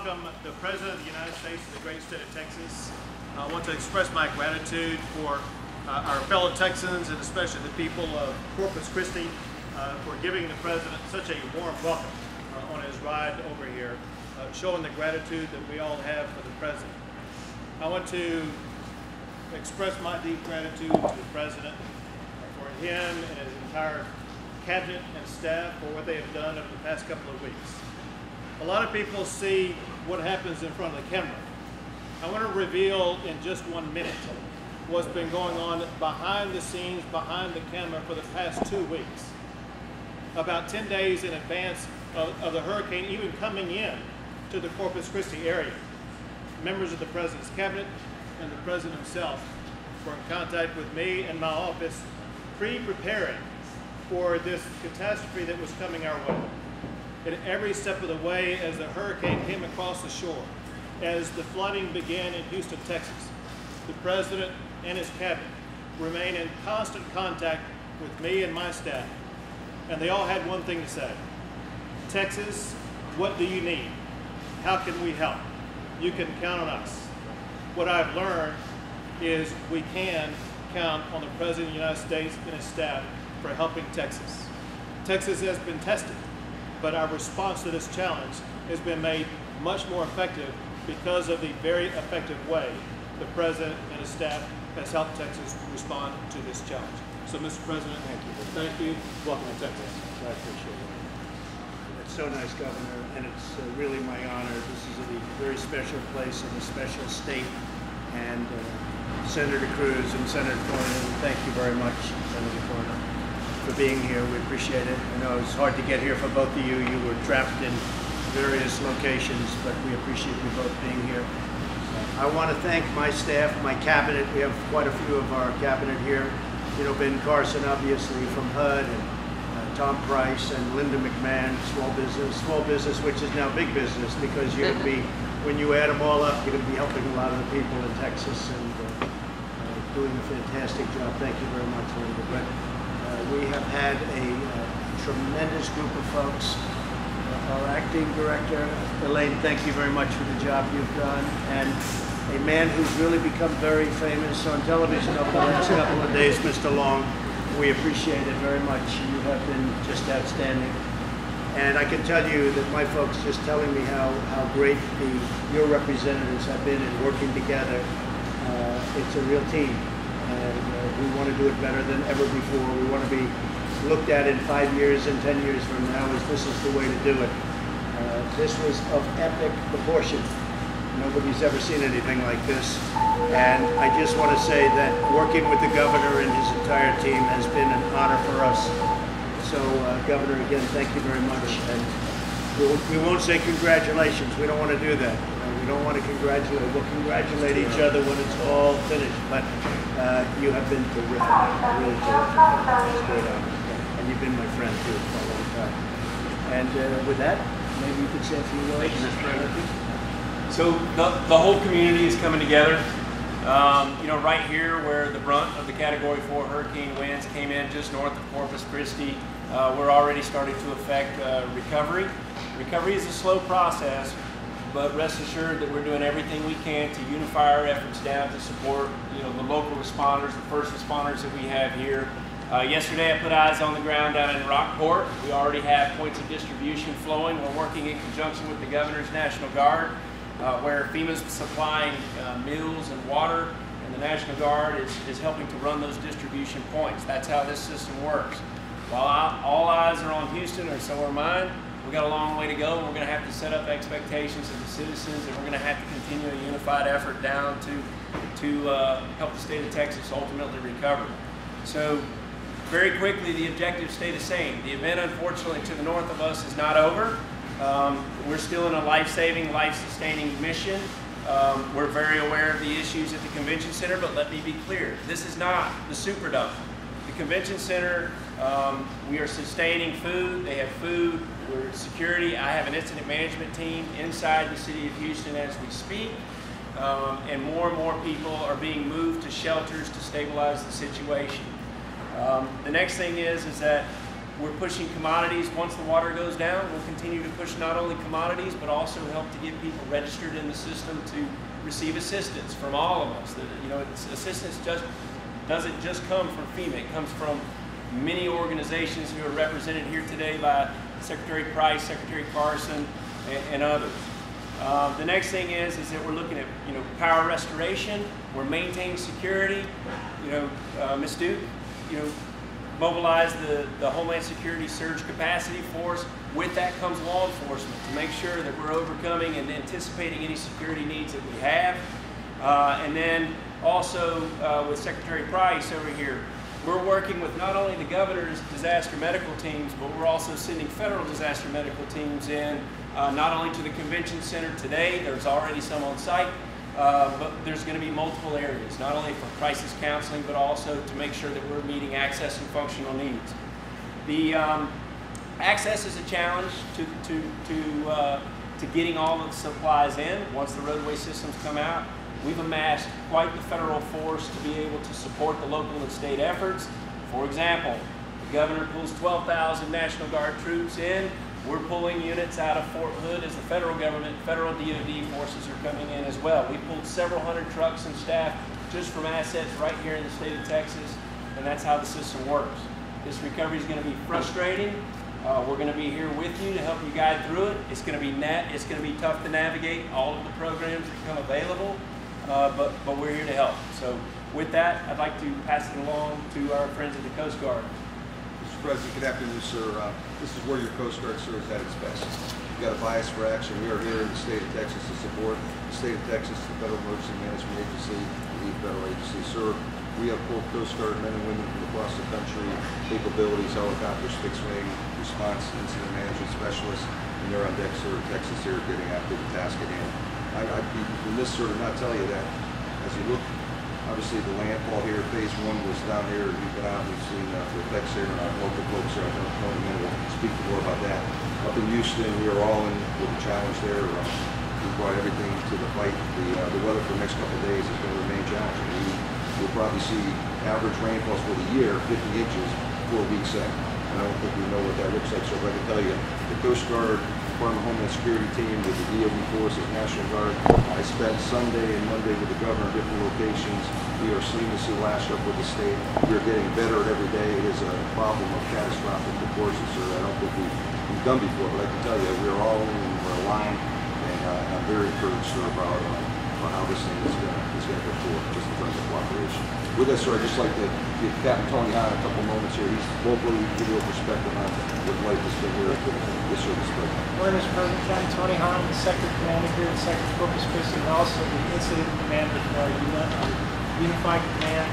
welcome the President of the United States to the great state of Texas. I want to express my gratitude for our fellow Texans and especially the people of Corpus Christi for giving the President such a warm welcome on his ride over here, showing the gratitude that we all have for the President. I want to express my deep gratitude to the President for him and his entire cabinet and staff for what they have done over the past couple of weeks. A lot of people see what happens in front of the camera. I want to reveal in just 1 minute what's been going on behind the scenes, behind the camera for the past 2 weeks. About 10 days in advance of the hurricane even coming in to the Corpus Christi area, members of the President's cabinet and the President himself were in contact with me and my office, preparing for this catastrophe that was coming our way. At every step of the way, as the hurricane came across the shore, as the flooding began in Houston, Texas, the President and his cabinet remained in constant contact with me and my staff. And they all had one thing to say: Texas, what do you need? How can we help? You can count on us. What I've learned is we can count on the President of the United States and his staff for helping Texas. Texas has been tested, but our response to this challenge has been made much more effective because of the very effective way the President and his staff has helped Texas respond to this challenge. So, Mr. President, thank you. Welcome to Texas. I appreciate it. It's so nice, Governor, and it's really my honor. This is a very special place and a special state. And Senator Cruz and Senator Cornyn, thank you very much, Senator Cornyn, for being here. We appreciate it. I know it's hard to get here for both of you. You were trapped in various locations, but we appreciate you both being here. I want to thank my staff, my cabinet. We have quite a few of our cabinet here. You know, Ben Carson, obviously, from HUD, and Tom Price, and Linda McMahon, small business, which is now big business, because you're going to be, when you add them all up, you're going to be helping a lot of the people in Texas and doing a fantastic job. Thank you very much, Linda. But we have had a tremendous group of folks. Our acting director, Elaine, thank you very much for the job you've done. And a man who's really become very famous on television over the last couple of days, Mr. Long. We appreciate it very much. You have been just outstanding. And I can tell you that my folks just telling me how great your representatives have been in working together. It's a real team. And we want to do it better than ever before. We want to be looked at in 5 years and 10 years from now as this is the way to do it. This was of epic proportion. Nobody's ever seen anything like this. And I just want to say that working with the governor and his entire team has been an honor for us. So, Governor, again, thank you very much. And we won't say congratulations. We don't want to do that. We don't want to congratulate. We'll congratulate each other when it's all finished. But you have been terrific, really terrific. It's great honor. And you've been my friend, too, for a long time. And with that, maybe you could say a few words. Thank you, Mr. President. So the whole community is coming together. You know, right here where the brunt of the Category 4 hurricane winds came in just north of Corpus Christi, we're already starting to affect recovery. Recovery is a slow process, but rest assured that we're doing everything we can to unify our efforts down to support, you know, the local responders, the first responders that we have here. Yesterday I put eyes on the ground down in Rockport. We already have points of distribution flowing. We're working in conjunction with the Governor's National Guard, where FEMA's supplying meals and water, and the National Guard is helping to run those distribution points. That's how this system works. While all eyes are on Houston, or so are mine, we've got a long way to go. We're going to have to set up expectations of the citizens, and we're going to have to continue a unified effort down to help the state of Texas ultimately recover. So very quickly, the objectives stay the same. The event, unfortunately, to the north of us is not over. We're still in a life-saving, life-sustaining mission. We're very aware of the issues at the convention center, but let me be clear, this is not the Superdome. The convention center, we are sustaining food. They have food. We're security. I have an incident management team inside the city of Houston as we speak. And more people are being moved to shelters to stabilize the situation. The next thing is that We're pushing commodities. Once the water goes down, we'll continue to push not only commodities, but also help to get people registered in the system to receive assistance from all of us. Assistance doesn't just come from FEMA. It comes from many organizations who are represented here today by Secretary Price, Secretary Carson, and others. The next thing is that we're looking at power restoration. We're maintaining security. Ms. Duke, mobilize the Homeland Security surge capacity force. With that comes law enforcement to make sure that we're overcoming and anticipating any security needs that we have. And then also with Secretary Price over here, we're working with not only the governor's disaster medical teams, but we're also sending federal disaster medical teams in, not only to the convention center today, there's already some on site, but there's going to be multiple areas, not only for crisis counseling, but also to make sure that we're meeting access and functional needs. The access is a challenge to getting all of the supplies in once the roadway systems come out. We've amassed quite the federal force to be able to support the local and state efforts. For example, the governor pulls 12,000 National Guard troops in. We're pulling units out of Fort Hood as the federal government, federal DOD forces are coming in as well. We pulled several hundred trucks and staff just from assets right here in the state of Texas, and that's how the system works. This recovery is going to be frustrating. We're going to be here with you to help you guide through it. It's going to be tough to navigate all of the programs that come available, but we're here to help. So with that, I'd like to pass it along to our friends at the Coast Guard. Mr. President, good afternoon, sir. This is where your Coast Guard serves at its best. You've got a bias for action. We are here in the state of Texas to support the state of Texas, the Federal Emergency Management Agency, the lead federal agency. Sir, we have full Coast Guard men and women from across the country, capabilities, helicopters, fixed wing, response, incident management specialists, and they're on deck, sir, Texas here getting after the task at hand. I'd be remiss, sir, to not tell you that as you look, obviously the landfall here, phase 1 was down here, we've been out, we've seen the effects here, and our local folks are going to will speak more about that. Up in Houston, we are all in with the challenge there. We brought everything to the fight. The weather for the next couple of days is going to remain challenging. We'll probably see average rainfalls for the year, 50 inches, 4 weeks in. And I don't think we know what that looks like, so if I can tell you, the Coast Guard, Department of Homeland Security team with the DOD forces, National Guard. I spent Sunday and Monday with the governor in different locations. We are seamlessly lashed up with the state. We are getting better at every day. It is a problem of catastrophic proportions, sir. I don't think we've done before, but I can tell you, we're all in and we're aligned, and I'm very encouraged, sir, about how this thing is going to go forward, just in terms of cooperation. With us, sir, I'd just like to give Captain Tony Hahn a couple moments here. He's locally give you a perspective on what life has been here. Yes, sir, Mr. President. Morning, Mr. President. Captain Tony Hahn, the Sector Commander here at Sector Corpus Christi, and also the Incident Commander for our Unified Command.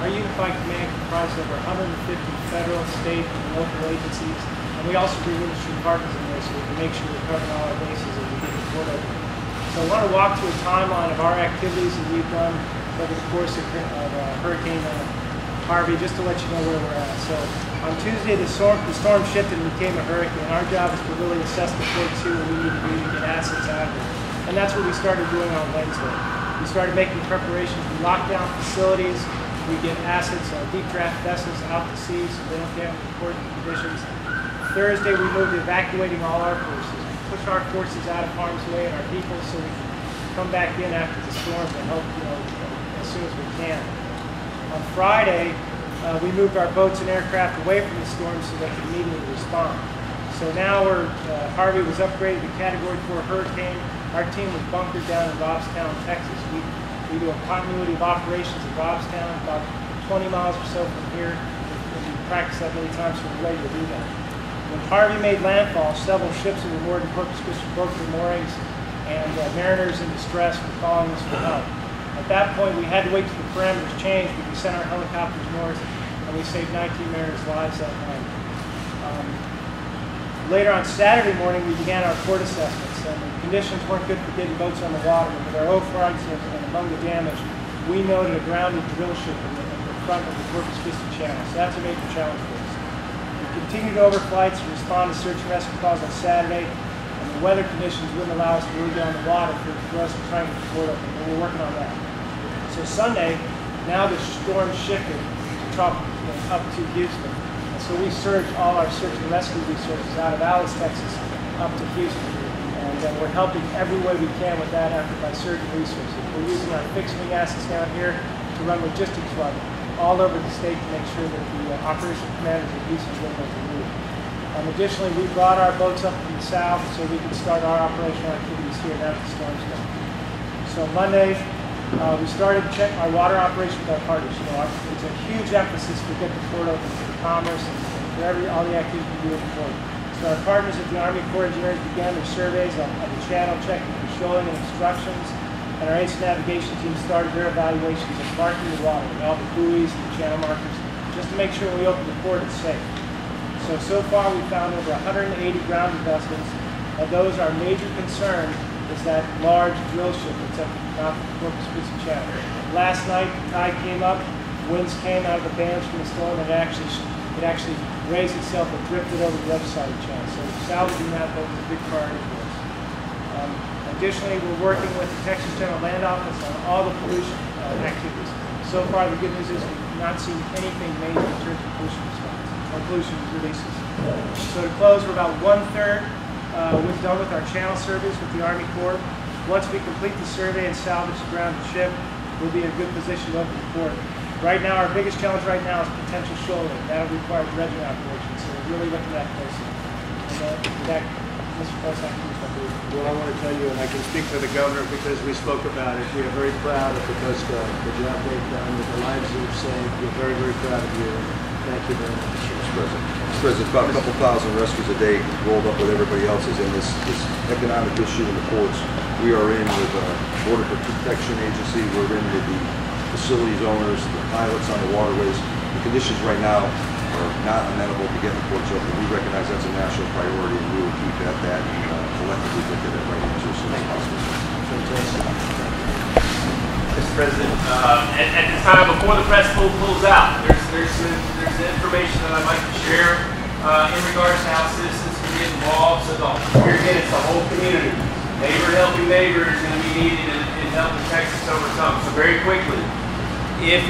Our Unified Command comprises over 150 federal, state, and local agencies, and we also bring industry partners in there so we can make sure we're covering all our bases as we get the report over. So I want to walk through a timeline of our activities that we've done over the course of Hurricane Harvey, just to let you know where we're at. So on Tuesday, the storm shifted and became a hurricane. Our job is to really assess the flood, see what we need to do to get assets out of it. And that's what we started doing on Wednesday. We started making preparations. We locked down facilities. We get assets, deep draft vessels out to sea so they don't get important conditions. Thursday, we moved to evacuating all our forces. Push our forces out of harm's way and our people so we can come back in after the storm to help, as soon as we can. On Friday, we moved our boats and aircraft away from the storm so they could immediately respond. So now Harvey was upgraded to Category 4 hurricane. Our team was bunkered down in Robstown, Texas. We do a continuity of operations in Robstown, about 20 miles or so from here. And we practiced that many times, so we're ready to do that. When Harvey made landfall, several ships that were moored in Corpus Christi broke their moorings, and mariners in distress were calling us for help. At that point, we had to wait till the parameters changed, but we sent our helicopters north, and we saved 19 mariners' lives that night. Later on Saturday morning, we began our port assessments, and the conditions weren't good for getting boats on the water. With our O-fronts and among the damage, we noted a grounded drill ship in the front of the Corpus Christi channel, so that's a major challenge for us. We continued overflights to respond to search and rescue calls on Saturday, and the weather conditions wouldn't allow us to really get on the water for us to try and get the port open, but we're working on that. So Sunday, now the storm shifted to up to Houston. And So we surge all our search and rescue resources out of Alice, Texas, up to Houston. And we're helping every way we can with that effort by surging resources. We're using our fixed wing assets down here to run logistics run all over the state to make sure that the operational commanders are using what they need. Additionally, we brought our boats up from the south so we can start our operational activities here now that the storm's done. So Monday, we started to check our water operation with our partners. You know, it's a huge emphasis to get the port open for commerce and for all the activities we do at the port. So our partners at the Army Corps of Engineers began their surveys of the channel, checking for shoaling and obstructions, and our ace navigation team started their evaluations of marking the water with all the buoys and the channel markers, just to make sure when we open the port it's safe. So far we found over 180 ground investments. Of those, our major concern is that large drill ship that's at the mouth of the Corpus Christi channel. Last night, the tide came up, winds came out of the bands from the storm, and it actually raised itself and drifted over the other side of the channel. So salvaging that boat is a big priority for us. Additionally, we're working with the Texas General Land Office on all the pollution activities. So far, the good news is we've not seen anything major in terms of pollution response or pollution releases. So to close, we're about 1/3 we're done with our channel surveys with the Army Corps. Once we complete the survey and salvage the grounded ship, we'll be in a good position to open the port. Right now, our biggest challenge right now is potential shoaling. That'll require dredging operations, so we're really looking at that closely. And with that, Mr. President, Well, I want to tell you, and I can speak for the governor because we spoke about it. We are very proud of the Coast Guard, the job they've done, with the lives they've saved. We're very, very proud of you. Thank you very much. Mr. President, about a couple thousand rescues a day rolled up with everybody else's in this economic issue in the ports. We are in with the Border Protection Agency. We're in with the facilities owners, the pilots on the waterways. The conditions right now are not amenable to getting the ports open. We recognize that's a national priority, and we will keep at that and collectively get to that right answer as soon as possible. Mr. President, at this time, before the press pulls out, there's the information that I'd like to share in regards to how citizens can get involved. So here again, it's the whole community. Neighbor helping neighbor is going to be needed in helping Texas overcome. So very quickly, if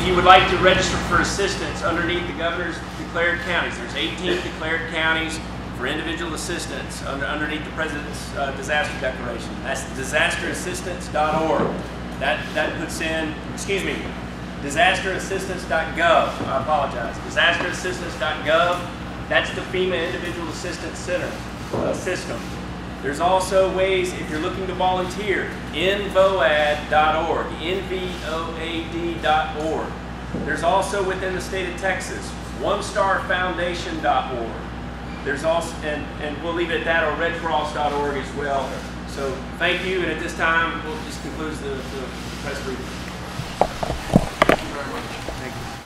you would like to register for assistance underneath the governor's declared counties, there's 18 declared counties for individual assistance underneath the president's disaster declaration. That's disasterassistance.org. That puts in, disasterassistance.gov. I apologize. Disasterassistance.gov. That's the FEMA Individual Assistance Center system. There's also ways, if you're looking to volunteer, nvoad.org, nvoad.org. There's also within the state of Texas, onestarfoundation.org. There's also, and we'll leave it at that, or redcross.org as well. So thank you, and at this time, we'll just conclude the press briefing. Thank you very much. Thank you.